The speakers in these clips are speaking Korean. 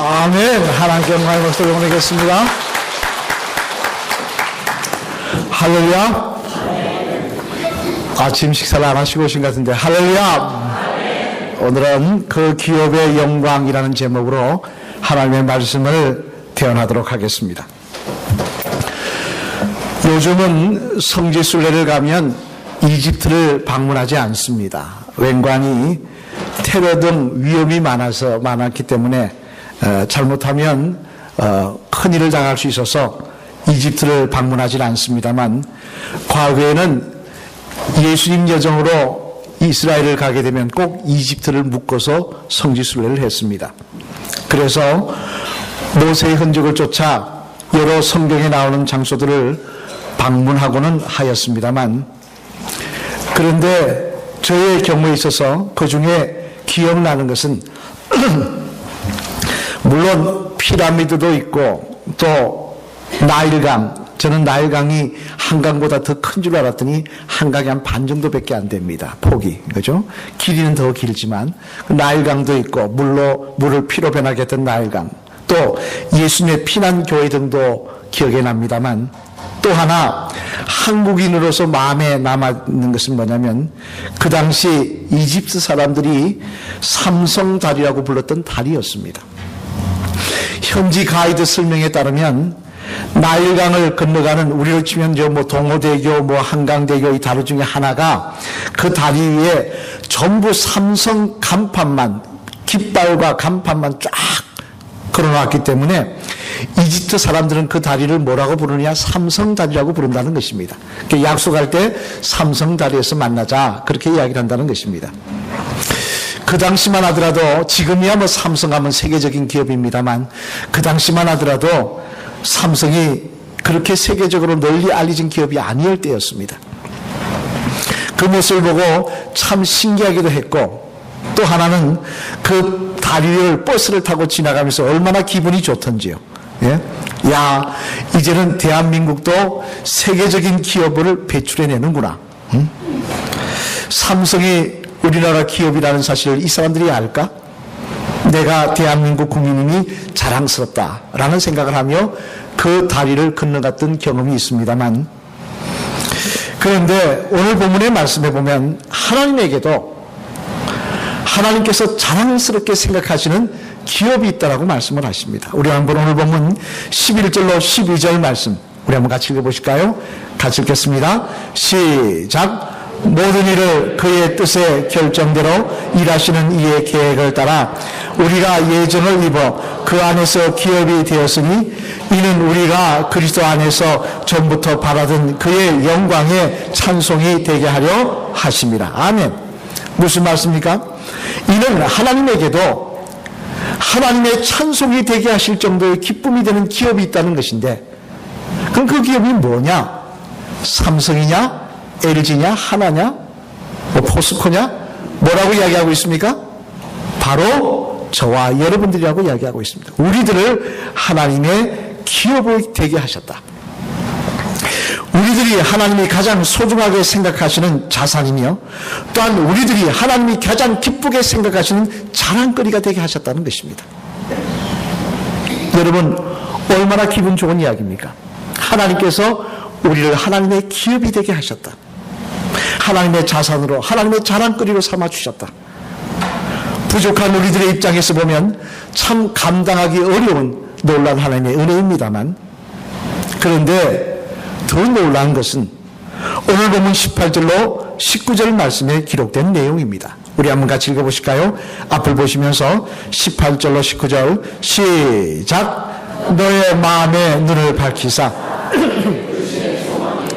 아멘. 하나님께 영광의 목소리를 보내겠습니다. 할렐루야. 아침 식사를 안 하시고 오신 것 같은데 할렐루야. 오늘은 그 기업의 영광이라는 제목으로 하나님의 말씀을 대언하도록 하겠습니다. 요즘은 성지순례를 가면 이집트를 방문하지 않습니다. 웬관이 테러 등 위험이 많았기 때문에 잘못하면 큰일을 당할 수 있어서 이집트를 방문하지 않습니다만, 과거에는 예수님 여정으로 이스라엘을 가게 되면 꼭 이집트를 묶어서 성지순례를 했습니다. 그래서 모세의 흔적을 쫓아 여러 성경에 나오는 장소들을 방문하고는 하였습니다만, 그런데 저의 경우에 있어서 그 중에 기억나는 것은 물론 피라미드도 있고 또 나일강, 저는 나일강이 한강보다 더 큰 줄 알았더니 한강이 한 반 정도밖에 안 됩니다. 폭이. 그죠? 길이는 더 길지만 나일강도 있고 물을 피로 변하게 했던 나일강, 또 예수님의 피난교회 등도 기억에 납니다만, 또 하나 한국인으로서 마음에 남아있는 것은 뭐냐면, 그 당시 이집트 사람들이 삼성다리라고 불렀던 다리였습니다. 현지 가이드 설명에 따르면 나일강을 건너가는, 우리로 치면 동호대교, 한강대교 이 다리 중에 하나가 그 다리 위에 전부 삼성 간판만, 깃발과 간판만 쫙 걸어놨기 때문에 이집트 사람들은 그 다리를 뭐라고 부르느냐? 삼성다리라고 부른다는 것입니다. 약속할 때 삼성다리에서 만나자, 그렇게 이야기를 한다는 것입니다. 그 당시만 하더라도, 지금이야 삼성하면 세계적인 기업입니다만, 그 당시만 하더라도 삼성이 그렇게 세계적으로 널리 알려진 기업이 아니었을 때였습니다. 그 모습을 보고 참 신기하기도 했고, 또 하나는 그 다리를 버스를 타고 지나가면서 얼마나 기분이 좋던지요. 예? 야, 이제는 대한민국도 세계적인 기업을 배출해내는구나. 삼성이 우리나라 기업이라는 사실을 이 사람들이 알까? 내가 대한민국 국민이니 자랑스럽다라는 생각을 하며 그 다리를 건너갔던 경험이 있습니다만, 그런데 오늘 본문의 말씀에 보면 하나님에게도 하나님께서 자랑스럽게 생각하시는 기업이 있다라고 말씀을 하십니다. 우리 한번 오늘 본문 11절로 12절 말씀 우리 한번 같이 읽어보실까요? 같이 읽겠습니다. 시작. 모든 일을 그의 뜻의 결정대로 일하시는 이의 계획을 따라 우리가 예정을 입어 그 안에서 기업이 되었으니, 이는 우리가 그리스도 안에서 전부터 바라던 그의 영광의 찬송이 되게 하려 하심이라. 아멘. 무슨 말씀입니까? 이는 하나님에게도 하나님의 찬송이 되게 하실 정도의 기쁨이 되는 기업이 있다는 것인데, 그럼 그 기업이 뭐냐? 삼성이냐? LG냐? 하나냐? 포스코냐? 뭐라고 이야기하고 있습니까? 바로 저와 여러분들이라고 이야기하고 있습니다. 우리들을 하나님의 기업이 되게 하셨다. 우리들이 하나님이 가장 소중하게 생각하시는 자산이며, 또한 우리들이 하나님이 가장 기쁘게 생각하시는 자랑거리가 되게 하셨다는 것입니다. 여러분, 얼마나 기분 좋은 이야기입니까? 하나님께서 우리를 하나님의 기업이 되게 하셨다. 하나님의 자산으로, 하나님의 자랑거리로 삼아주셨다. 부족한 우리들의 입장에서 보면 참 감당하기 어려운 놀라운 하나님의 은혜입니다만, 그런데 더 놀라운 것은 오늘 본문 18절로 19절 말씀에 기록된 내용입니다. 우리 한번 같이 읽어보실까요? 앞을 보시면서 18절로 19절 시작. 너의 마음의 눈을 밝히사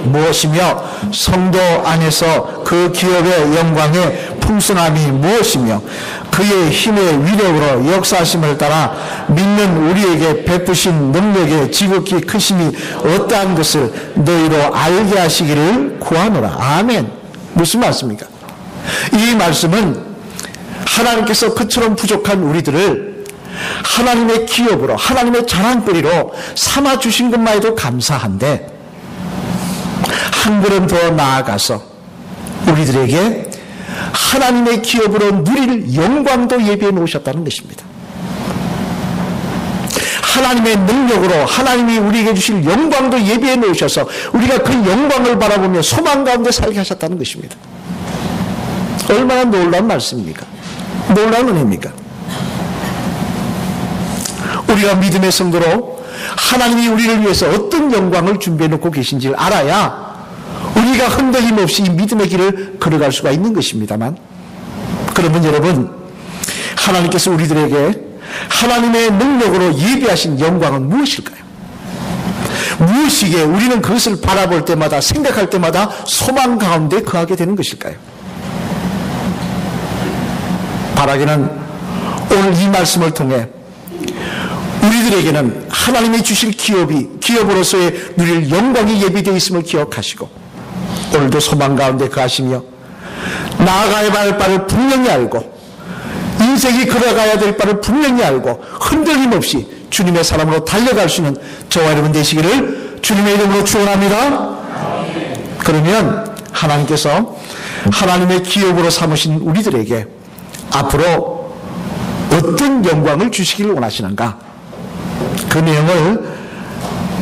무엇이며 성도 안에서 그 기업의 영광의 풍성함이 무엇이며 그의 힘의 위력으로 역사하심을 따라 믿는 우리에게 베푸신 능력의 지극히 크심이 어떠한 것을 너희로 알게 하시기를 구하노라. 아멘. 무슨 말씀입니까? 이 말씀은 하나님께서 그처럼 부족한 우리들을 하나님의 기업으로, 하나님의 자랑거리로 삼아주신 것만 해도 감사한데, 한 걸음 더 나아가서 우리들에게 하나님의 기업으로 누릴 영광도 예비해 놓으셨다는 것입니다. 하나님의 능력으로 하나님이 우리에게 주실 영광도 예비해 놓으셔서 우리가 그 영광을 바라보며 소망 가운데 살게 하셨다는 것입니다. 얼마나 놀라운 말씀입니까? 놀라운 은혜입니까? 우리가 믿음의 성도로 하나님이 우리를 위해서 어떤 영광을 준비해 놓고 계신지를 알아야 우리가 흔들림 없이 이 믿음의 길을 걸어갈 수가 있는 것입니다만, 그러면 여러분, 하나님께서 우리들에게 하나님의 능력으로 예비하신 영광은 무엇일까요? 무엇이기에 우리는 그것을 바라볼 때마다, 생각할 때마다 소망 가운데 거하게 되는 것일까요? 바라기는 오늘 이 말씀을 통해 우리들에게는 하나님이 주실 기업으로서의 누릴 영광이 예비되어 있음을 기억하시고 오늘도 소망 가운데 거하시며 나아가야 할 바를 분명히 알고 인생이 걸어가야 될 바를 분명히 알고 흔들림 없이 주님의 사람으로 달려갈 수 있는 저와 여러분 되시기를 주님의 이름으로 축원합니다. 그러면 하나님께서 하나님의 기업으로 삼으신 우리들에게 앞으로 어떤 영광을 주시기를 원하시는가, 그 내용을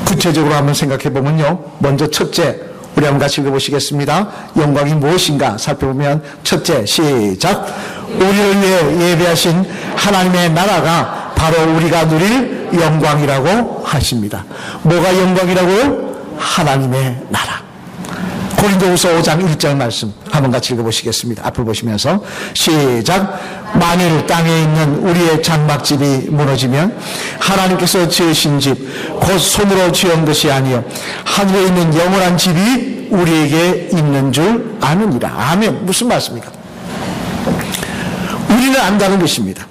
구체적으로 한번 생각해 보면요, 먼저 첫째, 우리 한번 같이 읽어보시겠습니다. 영광이 무엇인가 살펴보면 첫째, 시작. 우리를 위해 예배하신 하나님의 나라가 바로 우리가 누릴 영광이라고 하십니다. 뭐가 영광이라고요? 하나님의 나라. 고린도후서 5장 1절 말씀 한번 같이 읽어보시겠습니다. 앞을 보시면서 시작. 만일 땅에 있는 우리의 장막집이 무너지면 하나님께서 지으신 집 곧 손으로 지은 것이 아니요 하늘에 있는 영원한 집이 우리에게 있는 줄 아느니라. 아멘. 무슨 말씀입니까? 우리는 안다는 것입니다.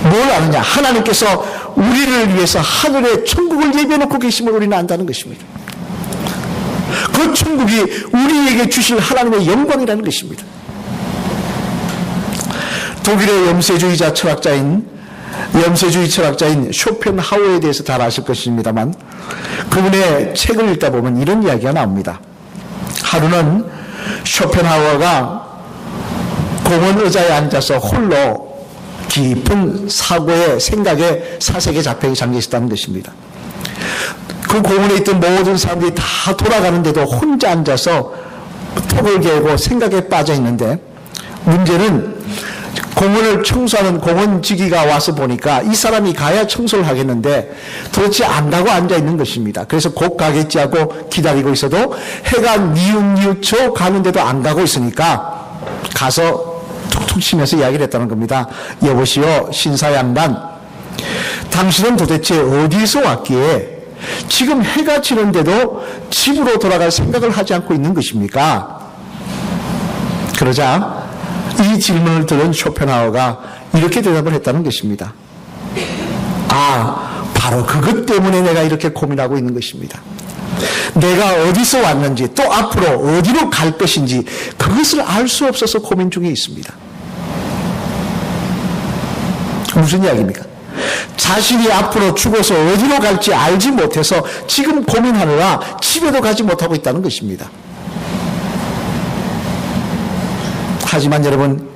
뭘 아느냐? 하나님께서 우리를 위해서 하늘에 천국을 예비해 놓고 계심을 우리는 안다는 것입니다. 그 천국이 우리에게 주실 하나님의 영광이라는 것입니다. 독일의 염세주의 철학자인 쇼펜하우어에 대해서 잘 아실 것입니다만, 그분의 책을 읽다 보면 이런 이야기가 나옵니다. 하루는 쇼펜하우어가 공원 의자에 앉아서 홀로 깊은 사고의 생각에 사색에 잠겨 있었다는 것입니다. 그 공원에 있던 모든 사람들이 다 돌아가는데도 혼자 앉아서 턱을 개고 생각에 빠져 있는데, 문제는 공원을 청소하는 공원지기가 와서 보니까 이 사람이 가야 청소를 하겠는데 도대체 안 가고 앉아 있는 것입니다. 그래서 곧 가겠지 하고 기다리고 있어도 해가 뉘우쳐 가는데도 안 가고 있으니까 가서 툭툭 치면서 이야기를 했다는 겁니다. 여보시오, 신사양반, 당신은 도대체 어디서 왔기에 지금 해가 지는데도 집으로 돌아갈 생각을 하지 않고 있는 것입니까? 그러자 이 질문을 들은 쇼펜하우어가 이렇게 대답을 했다는 것입니다. 아, 바로 그것 때문에 내가 이렇게 고민하고 있는 것입니다. 내가 어디서 왔는지 또 앞으로 어디로 갈 것인지 그것을 알 수 없어서 고민 중에 있습니다. 무슨 이야기입니까? 자신이 앞으로 죽어서 어디로 갈지 알지 못해서 지금 고민하느라 집에도 가지 못하고 있다는 것입니다. 하지만 여러분,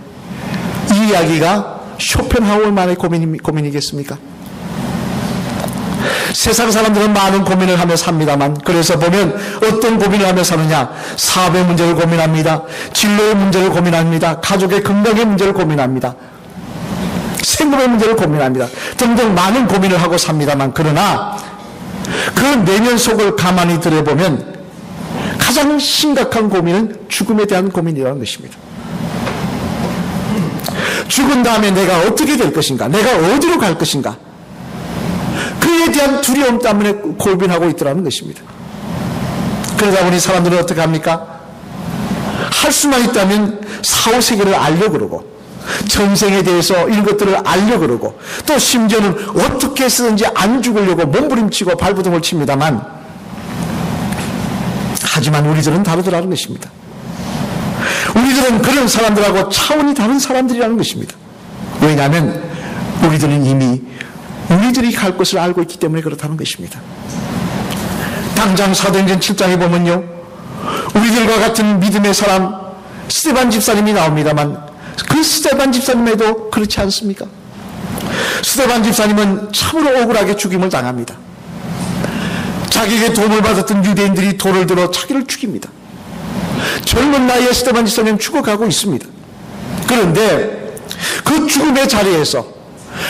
이 이야기가 쇼펜하우어만의 고민이겠습니까? 세상 사람들은 많은 고민을 하며 삽니다만, 그래서 보면 어떤 고민을 하며 사느냐? 사업의 문제를 고민합니다. 진로의 문제를 고민합니다. 가족의 건강의 문제를 고민합니다. 생업의 문제를 고민합니다. 등등 많은 고민을 하고 삽니다만, 그러나 그 내면 속을 가만히 들여보면 가장 심각한 고민은 죽음에 대한 고민이라는 것입니다. 죽은 다음에 내가 어떻게 될 것인가? 내가 어디로 갈 것인가? 그에 대한 두려움 때문에 고민하고 있더라는 것입니다. 그러다 보니 사람들은 어떻게 합니까? 할 수만 있다면 사후세계를 알려고 그러고, 전생에 대해서 이런 것들을 알려고 그러고, 또 심지어는 어떻게 해서든지 안 죽으려고 몸부림치고 발버둥을 칩니다만, 하지만 우리들은 다르더라는 것입니다. 우리들은 그런 사람들하고 차원이 다른 사람들이라는 것입니다. 왜냐하면 우리들은 이미 우리들이 갈 것을 알고 있기 때문에 그렇다는 것입니다. 당장 사도행전 7장에 보면요, 우리들과 같은 믿음의 사람 스데반 집사님이 나옵니다만, 그 스데반 집사님에도 그렇지 않습니까? 스데반 집사님은 참으로 억울하게 죽임을 당합니다. 자기에게 도움을 받았던 유대인들이 돌을 들어 자기를 죽입니다. 젊은 나이에 스데반 집사님은 죽어가고 있습니다. 그런데 그 죽음의 자리에서,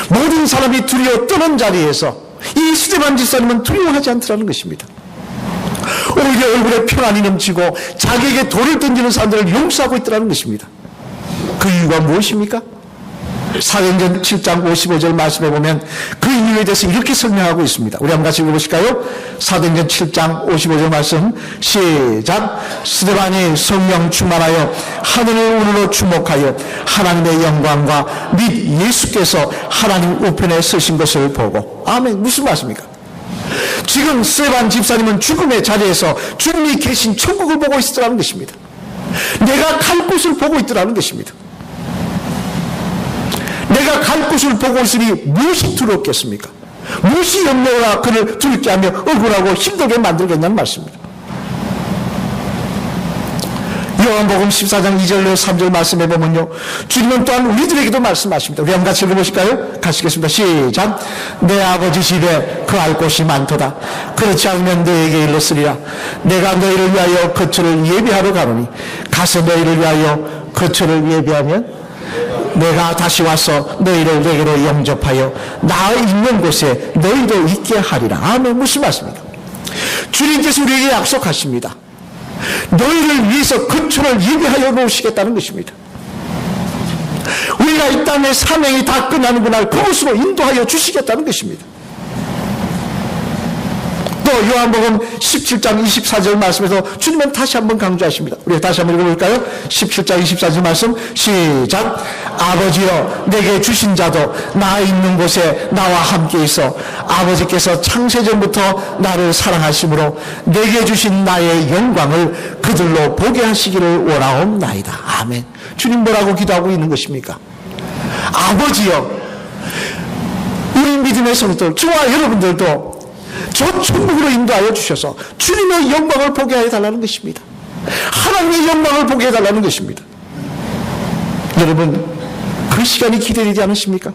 모든 사람이 두려워 떠는 자리에서 이 스데반 집사님은 두려워하지 않더라는 것입니다. 오히려 얼굴에 평안이 넘치고 자기에게 돌을 던지는 사람들을 용서하고 있더라는 것입니다. 그 이유가 무엇입니까? 사도행전 7장 55절 말씀에 보면 그 이유에 대해서 이렇게 설명하고 있습니다. 우리 한번 같이 읽어보실까요? 사도행전 7장 55절 말씀 시작. 스데반이 성령 충만하여 하늘을 우러러 주목하여 하나님의 영광과 및 예수께서 하나님 우편에 서신 것을 보고. 아멘. 무슨 말씀입니까? 지금 스데반 집사님은 죽음의 자리에서 주님이 계신 천국을 보고 있더라는 것입니다. 내가 갈 곳을 보고 있더라는 것입니다. 내가 갈 곳을 보고 있으니 무엇이 두렵겠습니까? 무엇이 염려가 그를 두렵게 하며 억울하고 힘들게 만들겠냐는 말씀입니다. 요한복음 14장 2절로 3절 말씀해 보면요, 주님은 또한 우리들에게도 말씀하십니다. 우리 한번 같이 읽어보실까요? 가시겠습니다. 시작. 내 아버지 집에 거할 곳이 많도다. 그렇지 않으면 너에게 일렀으리라. 내가 너희를 위하여 거처를 예비하러 가노니 가서 너희를 위하여 거처를 예비하면 내가 다시 와서 너희를 내게로 영접하여 나 있는 곳에 너희도 있게 하리라. 아멘. 무슨 말씀입니까? 주님께서 우리에게 약속하십니다. 너희를 위해서 거처를 예비하여 놓으시겠다는 것입니다. 우리가 이 땅의 사명이 다 끝나는 그날 그곳으로 인도하여 주시겠다는 것입니다. 또 요한복음 17장 24절 말씀에서 주님은 다시 한번 강조하십니다. 우리가 다시 한번 읽어볼까요? 17장 24절 말씀 시작. 아버지여 내게 주신 자도 나 있는 곳에 나와 함께 있어 아버지께서 창세전부터 나를 사랑하심으로 내게 주신 나의 영광을 그들로 보게 하시기를 원하옵나이다. 아멘. 주님 뭐라고 기도하고 있는 것입니까? 아버지여, 우리 믿음의 성도들, 저와 여러분들도 저 천국으로 인도하여 주셔서 주님의 영광을 보게 해달라는 것입니다. 하나님의 영광을 보게 해달라는 것입니다. 여러분, 그 시간이 기대되지 않으십니까?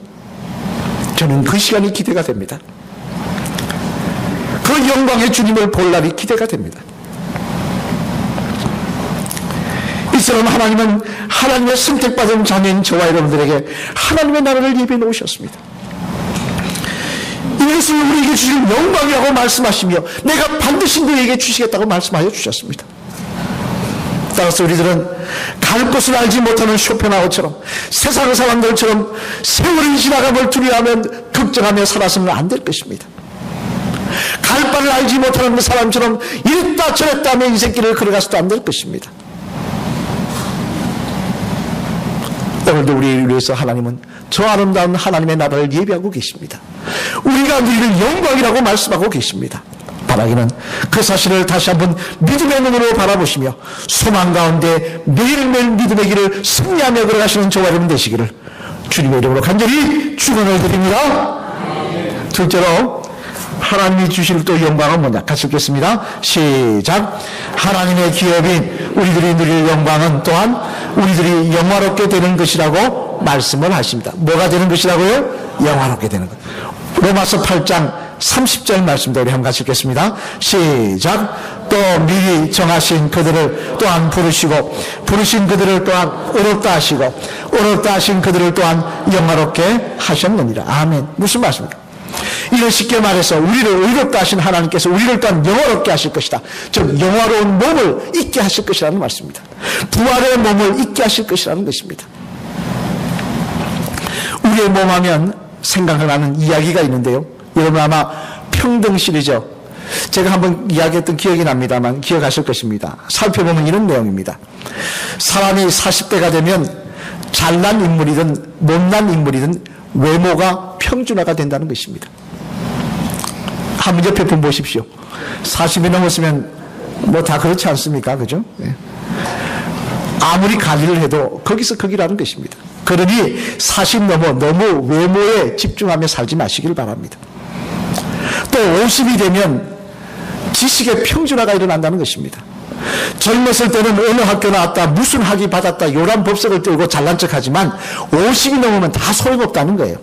저는 그 시간이 기대가 됩니다. 그 영광의 주님을 볼 날이 기대가 됩니다. 이처럼 하나님은 하나님의 선택받은 자녀인 저와 여러분들에게 하나님의 나라를 예비해 놓으셨습니다. 이것을 우리에게 주실 영광이라고 말씀하시며 내가 반드시 너에게 주시겠다고 말씀하여 주셨습니다. 따라서 우리들은 갈 곳을 알지 못하는 쇼펜하우처럼 세상 사람들처럼 세월이 지나감을 두려워하며 걱정하며 살아서는 안 될 것입니다. 갈 바를 알지 못하는 그 사람처럼 이랬다 저랬다 하며 인생길을 걸어가서도 안 될 것입니다. 오늘도 우리를 위해서 하나님은 저 아름다운 하나님의 나라를 예비하고 계십니다. 우리가 누리는 영광이라고 말씀하고 계십니다. 바라기는 그 사실을 다시 한번 믿음의 눈으로 바라보시며 소망 가운데 매일매일 믿음의 길을 승리하며 걸어가시는 저와 여러분 되시기를 주님의 이름으로 간절히 축원을 드립니다. 둘째로 하나님이 주실 또 영광은 뭐냐? 같이 읽겠습니다. 시작. 하나님의 기업인 우리들이 누릴 영광은 또한 우리들이 영화롭게 되는 것이라고 말씀을 하십니다. 뭐가 되는 것이라고요? 영화롭게 되는 것. 로마서 8장 30절 말씀도 우리 한번 같이 읽겠습니다. 시작. 또 미리 정하신 그들을 또한 부르시고 부르신 그들을 또한 어렵다 하시고 어렵다 하신 그들을 또한 영화롭게 하셨느니라. 아멘. 무슨 말씀입니까? 이런 쉽게 말해서 우리를 의롭다 하신 하나님께서 우리를 또한 영화롭게 하실 것이다. 즉 영화로운 몸을 잊게 하실 것이라는 말씀입니다. 부활의 몸을 잊게 하실 것이라는 것입니다. 우리의 몸 하면 생각나는 이야기가 있는데요. 여러분 아마 평등 시리즈 제가 한번 이야기했던 기억이 납니다만 기억하실 것입니다. 살펴보면 이런 내용입니다. 사람이 40대가 되면 잘난 인물이든 못난 인물이든 외모가 평준화가 된다는 것입니다. 한번 옆에 분 보십시오. 40이 넘었으면 뭐 다 그렇지 않습니까? 그죠? 네. 아무리 관리를 해도 거기서 거기라는 것입니다. 그러니 40 넘어 너무 외모에 집중하며 살지 마시길 바랍니다. 또 50이 되면 지식의 평준화가 일어난다는 것입니다. 젊었을 때는 어느 학교 나왔다, 무슨 학위 받았다, 요란 법석을 들고 잘난 척하지만 50이 넘으면 다 소용없다는 거예요.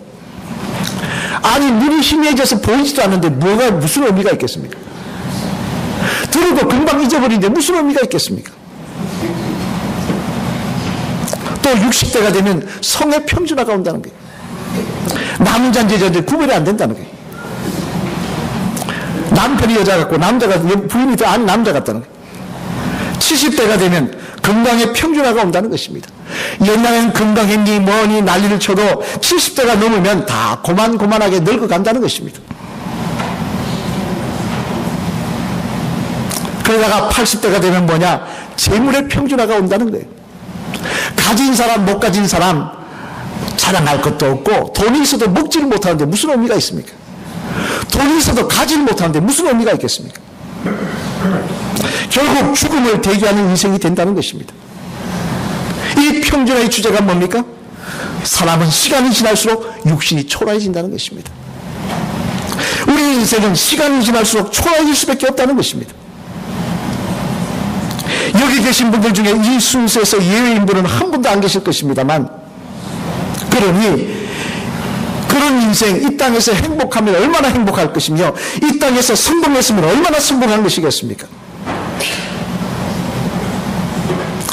아니, 눈이 희미해져서 보이지도 않는데 무슨 의미가 있겠습니까? 들어도 금방 잊어버리는데 무슨 의미가 있겠습니까? 또 60대가 되면 성의 평준화가 온다는 거예요. 남자인지 여자인지 구별이 안 된다는 거예요. 남편이 여자 같고 남자가 부인이 더 아닌 남자 같다는 거예요. 70대가 되면 건강의 평준화가 온다는 것입니다. 옛날에는 건강했니 뭐니 난리를 쳐도 70대가 넘으면 다 고만고만하게 늙어간다는 것입니다. 그러다가 80대가 되면 뭐냐? 재물의 평준화가 온다는 거예요. 가진 사람 못 가진 사람 자랑할 것도 없고 돈이 있어도 먹지를 못하는데 무슨 의미가 있습니까? 돈이 있어도 가지를 못하는데 무슨 의미가 있겠습니까? 결국 죽음을 대기하는 인생이 된다는 것입니다. 이 평준화의 주제가 뭡니까? 사람은 시간이 지날수록 육신이 초라해진다는 것입니다. 우리 인생은 시간이 지날수록 초라해질 수밖에 없다는 것입니다. 여기 계신 분들 중에 이 순서에서 예외인 분은 한 분도 안 계실 것입니다만, 그러니 그런 인생, 이 땅에서 행복하면 얼마나 행복할 것이며 이 땅에서 성공했으면 얼마나 성공한 것이겠습니까?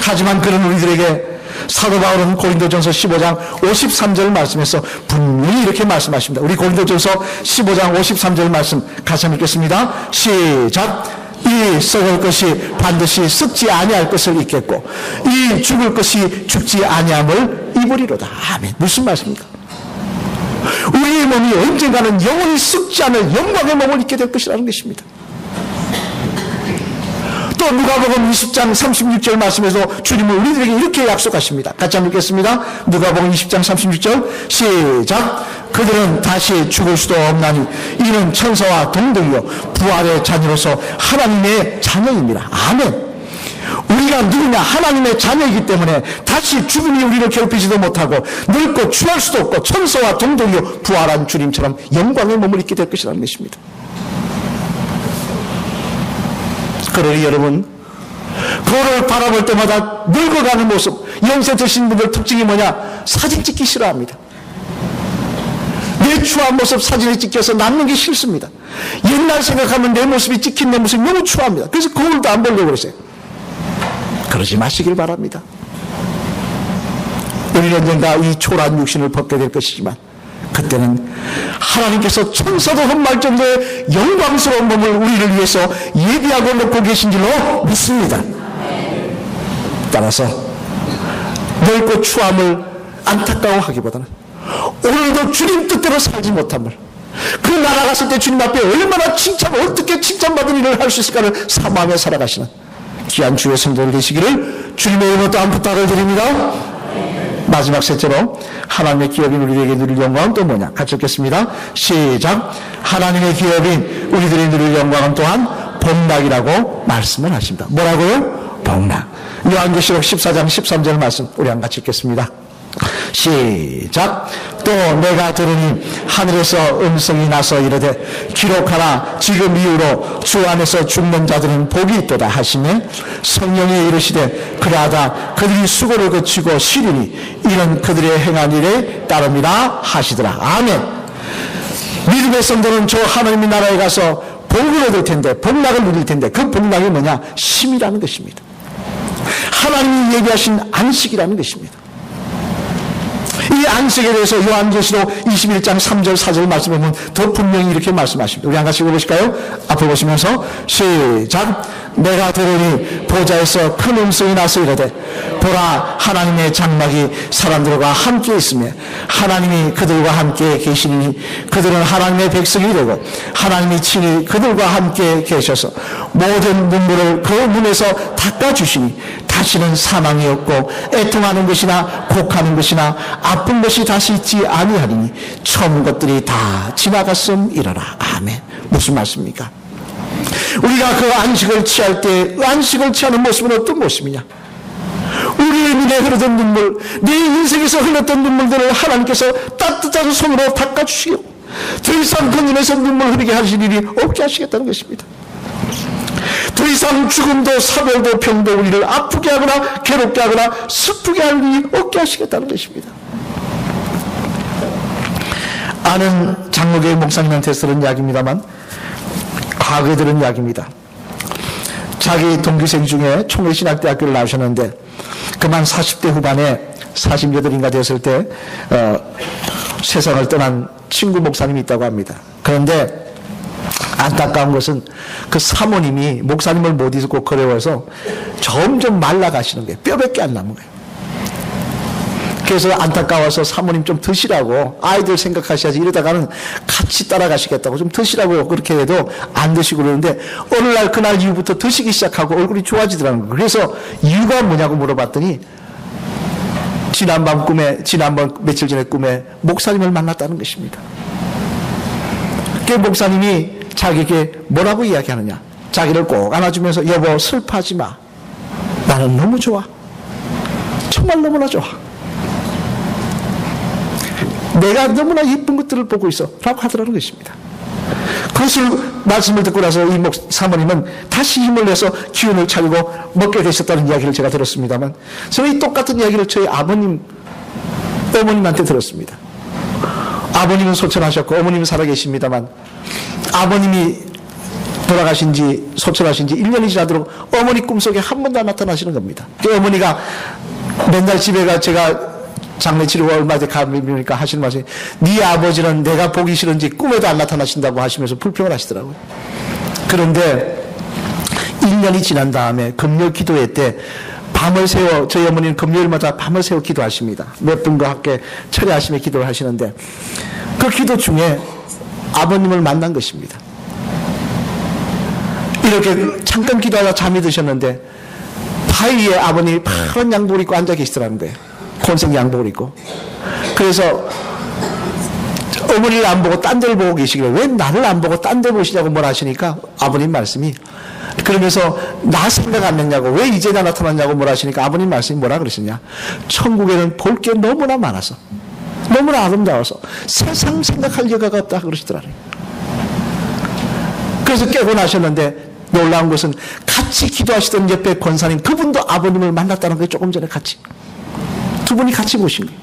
하지만 그런 우리들에게 사도 바울은 고린도전서 15장 53절 말씀에서 분명히 이렇게 말씀하십니다. 우리 고린도전서 15장 53절 말씀 같이 읽겠습니다. 시작. 이 썩을 것이 반드시 썩지 아니할 것을 입겠고 이 죽을 것이 죽지 아니함을 입으리로다. 아멘. 무슨 말씀입니까? 우리의 몸이 언젠가는 영원히 썩지 않을 영광의 몸을 입게 될 것이라는 것입니다. 또 누가복음 20장 36절 말씀에서 주님은 우리들에게 이렇게 약속하십니다. 같이 한번 읽겠습니다. 누가복음 20장 36절 시작. 그들은 다시 죽을 수도 없나니 이는 천사와 동등이요 부활의 자녀로서 하나님의 자녀입니다. 아멘. 우리가 누구냐? 하나님의 자녀이기 때문에 다시 죽음이 우리를 괴롭히지도 못하고 늙고 추할 수도 없고 천사와 동등이요 부활한 주님처럼 영광의 몸을 입게 될 것이라는 것입니다. 그러니 여러분, 그거를 바라볼 때마다 늙어가는 모습, 연세 드신 분들 특징이 뭐냐? 사진 찍기 싫어합니다. 내 추한 모습 사진에 찍혀서 남는 게 싫습니다. 옛날 생각하면 내 모습이 찍힌 내 모습이 너무 추합니다. 그래서 거울도 안 보려고 그러세요. 그러지 마시길 바랍니다. 우리는 언젠가 이 초라한 육신을 벗게 될 것이지만 그때는 하나님께서 천사도 흠말 정도의 영광스러운 몸을 우리를 위해서 예비하고 놓고 계신 줄로 믿습니다. 따라서 늙고 추함을 안타까워하기보다는 오늘도 주님 뜻대로 살지 못함을, 그 나라 갔을 때 주님 앞에 얼마나 어떻게 칭찬받은 일을 할 수 있을까를 사모하며 살아가시는 귀한 주의 성도들 되시기를 주님의 이름으로 또한 부탁을 드립니다. 마지막 셋째로 하나님의 기업인 우리에게 누릴 영광은 또 뭐냐? 같이 읽겠습니다. 시작. 하나님의 기업인 우리들이 누릴 영광은 또한 복락이라고 말씀을 하십니다. 뭐라고요? 복락. 요한계시록 14장 13절 말씀 우리 한 같이 읽겠습니다. 시작. 또 내가 들으니 하늘에서 음성이 나서 이르되 기록하라. 지금 이후로 주 안에서 죽는 자들은 복이 있도다 하시며 성령이 이르시되 그러하다 그들이 수고를 거치고 쉬리니 이는 그들의 행한 일에 따름이라 하시더라. 아멘. 믿음의 성도는 저 하나님의 나라에 가서 복을 얻을 텐데, 복락을 누릴 텐데, 그 복락이 뭐냐? 쉼이라는 것입니다. 하나님이 얘기하신 안식이라는 것입니다. 이 안식에 대해서 요한계시록 21장 3절 4절 말씀에 보면 더 분명히 이렇게 말씀하십니다. 우리 한 가지 읽어보실까요? 앞을 보시면서 시작. 내가 들으니 보좌에서 큰 음성이 나서 이르되 보라 하나님의 장막이 사람들과 함께 있으며 하나님이 그들과 함께 계시니 그들은 하나님의 백성이 되고 하나님이 친히 그들과 함께 계셔서 모든 눈물을 그 눈에서 닦아주시니 다시는 사망이 없고 애통하는 것이나 곡하는 것이나 아픈 것이 다시 있지 아니하리니 처음 것들이 다 지나갔음이러라. 아멘. 무슨 말씀입니까? 우리가 그 안식을 취할 때 안식을 취하는 모습은 어떤 모습이냐? 우리의 눈에 흐르던 눈물, 내 인생에서 흘렀던 눈물들을 하나님께서 따뜻한 손으로 닦아주시고 더 이상 그 눈에서 눈물 흐르게 하실 일이 없게 하시겠다는 것입니다. 더 이상 죽음도 사별도 병도 우리를 아프게 하거나 괴롭게 하거나 슬프게 할 일이 없게 하시겠다는 것입니다. 많은 장로교회 목사님한테 들은 이야기입니다만 과거에 들은 이야기입니다. 자기 동기생 중에 총회신학대학교를 나오셨는데 그만 40대 후반에 48인가 됐을 때 세상을 떠난 친구 목사님이 있다고 합니다. 그런데 안타까운 것은 그 사모님이 목사님을 못 잊고 그리워서 점점 말라가시는 거예요. 뼈밖에 안 남은 거예요. 그래서 안타까워서 사모님 좀 드시라고, 아이들 생각하셔야지, 이러다가는 같이 따라가시겠다고 좀 드시라고 그렇게 해도 안 드시고 그러는데 어느 날 그날 이후부터 드시기 시작하고 얼굴이 좋아지더라는 거예요. 그래서 이유가 뭐냐고 물어봤더니 지난번 며칠 전에 꿈에 목사님을 만났다는 것입니다. 그 목사님이 자기에게 뭐라고 이야기하느냐, 자기를 꼭 안아주면서 여보 슬퍼하지 마, 나는 너무 좋아, 정말 너무나 좋아, 내가 너무나 예쁜 것들을 보고 있어 라고 하더라는 것입니다. 그것을 말씀을 듣고 나서 이 사모님은 다시 힘을 내서 기운을 차리고 먹게 되셨다는 이야기를 제가 들었습니다만, 저는 이 똑같은 이야기를 저희 어머님한테 들었습니다. 아버님은 소천하셨고 어머님은 살아계십니다만, 아버님이 돌아가신 지, 소천하신 지 1년이 지나도록 어머니 꿈속에 한 번도 안 나타나시는 겁니다. 그 어머니가 맨날 집에가 제가 장례 치료가 얼마 전에 가보니까 하시는 말씀이, 네 아버지는 내가 보기 싫은지 꿈에도 안 나타나신다고 하시면서 불평을 하시더라고요. 그런데 1년이 지난 다음에 금요 기도회 때 밤을 새워, 저희 어머니는 금요일마다 밤을 새워 기도하십니다. 몇 분과 함께 철야하시며 기도를 하시는데 그 기도 중에 아버님을 만난 것입니다. 이렇게 잠깐 기도하다 잠이 드셨는데 바위 위에 아버님이 파란 양복을 입고 앉아 계시더라는 거예요. 곤색 양복을 입고. 그래서 어머니를 안 보고 딴 데를 보고 계시길래 왜 나를 안 보고 딴 데 보시냐고 뭘 하시니까 아버님 말씀이, 그러면서 나 생각 안 났냐고, 왜 이제 나 나타났냐고 뭘 하시니까 아버님 말씀이 뭐라 그러시냐, 천국에는 볼 게 너무나 많아서, 너무나 아름다워서 세상 생각할 여가가 없다 그러시더라고요. 그래서 깨고 나셨는데 놀라운 것은 같이 기도하시던 옆에 권사님, 그분도 아버님을 만났다는 게 조금 전에 같이 두 분이 같이 보신 거예요.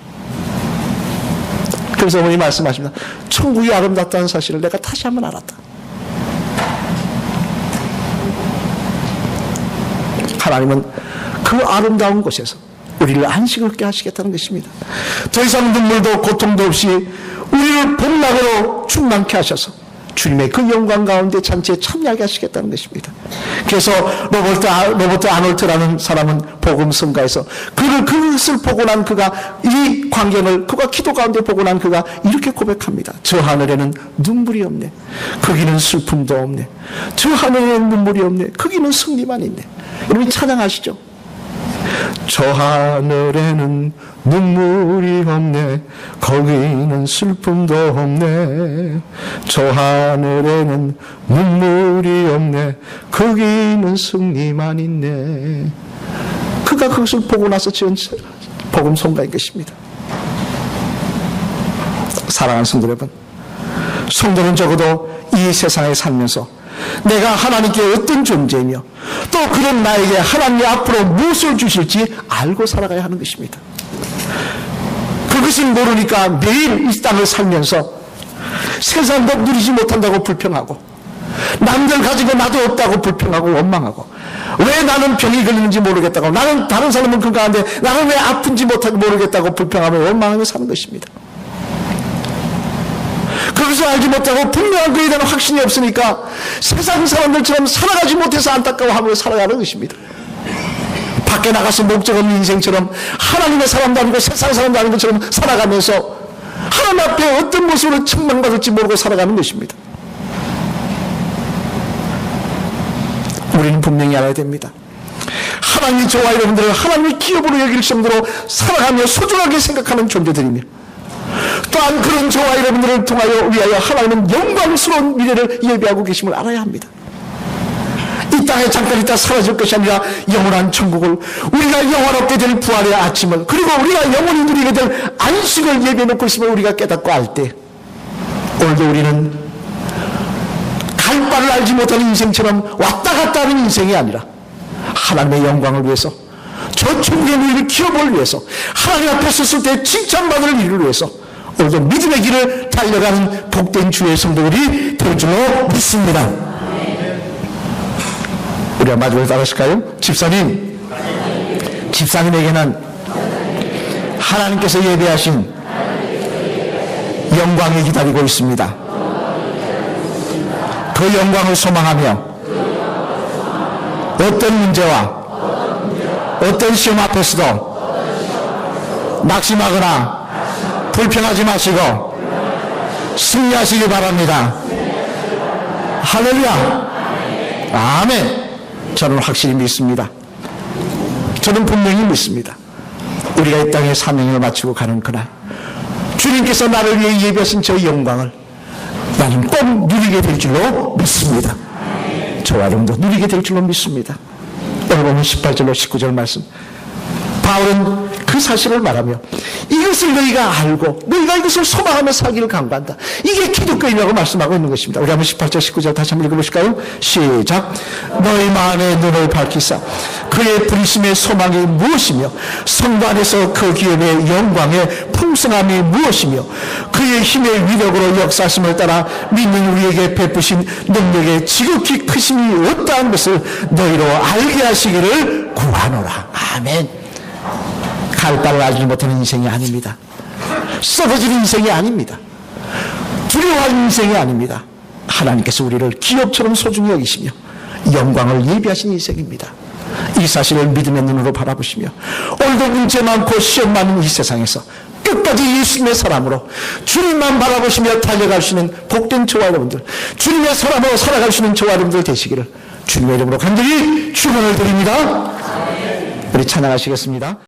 그래서 어머니 말씀하십니다. 천국이 아름답다는 사실을 내가 다시 한번 알았다. 하나님은 그 아름다운 곳에서 우리를 안식을 얻게 하시겠다는 것입니다. 더 이상 눈물도 고통도 없이 우리를 복락으로 충만케 하셔서 주님의 그 영광 가운데 잔치에 참여하게 하시겠다는 것입니다. 그래서 로버트 아놀트라는 사람은 복음성가에서 그것을 보고 난 그가, 이 광경을 그가 기도 가운데 보고 난 그가 이렇게 고백합니다. 저 하늘에는 눈물이 없네, 거기는 슬픔도 없네. 저 하늘에는 눈물이 없네, 거기는 승리만 있네. 여러분 찬양하시죠? 저 하늘에는 눈물이 없네, 거기는 슬픔도 없네. 저 하늘에는 눈물이 없네, 거기는 승리만 있네. 그가 그것을 보고 나서 지은 복음성가인 것입니다. 사랑하는 성도 여러분, 성도는 적어도 이 세상에 살면서 내가 하나님께 어떤 존재이며 또 그런 나에게 하나님이 앞으로 무엇을 주실지 알고 살아가야 하는 것입니다. 그것을 모르니까 매일 이 땅을 살면서 세상도 누리지 못한다고 불평하고, 남들 가지고 나도 없다고 불평하고 원망하고, 왜 나는 병이 걸리는지 모르겠다고, 나는 다른 사람은 건강한데 나는 왜 아픈지 모르겠다고 불평하며 원망하며 사는 것입니다. 그것을 알지 못하고 분명한 그에 대한 확신이 없으니까 세상 사람들처럼 살아가지 못해서 안타까워하며 살아가는 것입니다. 밖에 나가서 목적 없는 인생처럼 하나님의 사람도 아니고 세상 사람도 아닌 것처럼 살아가면서 하나님 앞에 어떤 모습으로 책망받을지 모르고 살아가는 것입니다. 우리는 분명히 알아야 됩니다. 하나님이 저와 여러분들을 하나님의 기업으로 여길 정도로 살아가며 소중하게 생각하는 존재들이며, 또한 그런 저와 여러분들을 통하여 위하여 하나님은 영광스러운 미래를 예비하고 계심을 알아야 합니다. 이 땅에 잠깐 있다 사라질 것이 아니라 영원한 천국을, 우리가 영원롭게 될 부활의 아침을, 그리고 우리가 영원히 누리게 될 안식을 예비해 놓고 있음을 우리가 깨닫고 알 때, 오늘도 우리는 갈 바를 알지 못하는 인생처럼 왔다 갔다 하는 인생이 아니라 하나님의 영광을 위해서, 저 천국의 누리를 키워보기 위해서, 하나님 앞에 섰을 때 칭찬받을 일을 위해서 오늘도 믿음의 길을 달려가는 복된 주의 성도들이 될 줄로 믿습니다. 우리가 마지막에 따라하실까요? 집사님에게는 하나님께서 예배하신 영광이 기다리고 있습니다. 그 영광을 소망하며 어떤 문제와 어떤 시험 앞에서도 낙심하거나 불평하지 마시고 승리하시기 바랍니다. 할렐루야. 아멘. 저는 확실히 믿습니다. 저는 분명히 믿습니다. 우리가 이 땅에 사명을 마치고 가는 그날 주님께서 나를 위해 예배하신 저 영광을 나는 꼭 누리게 될 줄로 믿습니다. 저와 여러분도 누리게 될 줄로 믿습니다. 오늘 보면 18절로 19절 말씀, 바울은 그 사실을 말하며 이것을 너희가 알고 너희가 이것을 소망하며 살기를 강구한다. 이게 기독교인이라고 말씀하고 있는 것입니다. 우리 한번 18절 19절 다시 한번 읽어보실까요? 시작. 너희 마음의 눈을 밝히사 그의 부르심의 소망이 무엇이며 성도 안에서 그 기업의 영광의 풍성함이 무엇이며 그의 힘의 위력으로 역사심을 따라 믿는 우리에게 베푸신 능력의 지극히 크심이 어떠한 것을 너희로 알게 하시기를 구하노라. 아멘. 갈 바를 알지 못하는 인생이 아닙니다. 썩어지는 인생이 아닙니다. 두려워하는 인생이 아닙니다. 하나님께서 우리를 기업처럼 소중히 여기시며 영광을 예비하신 인생입니다. 이 사실을 믿음의 눈으로 바라보시며 오늘도 문제 많고 시험 많은 이 세상에서 끝까지 예수님의 사람으로 주님만 바라보시며 달려갈 수 있는 복된 저와 여러분들, 주님의 사람으로 살아갈 수 있는 저와 여러분들 되시기를 주님의 이름으로 간절히 축원을 드립니다. 우리 찬양하시겠습니다.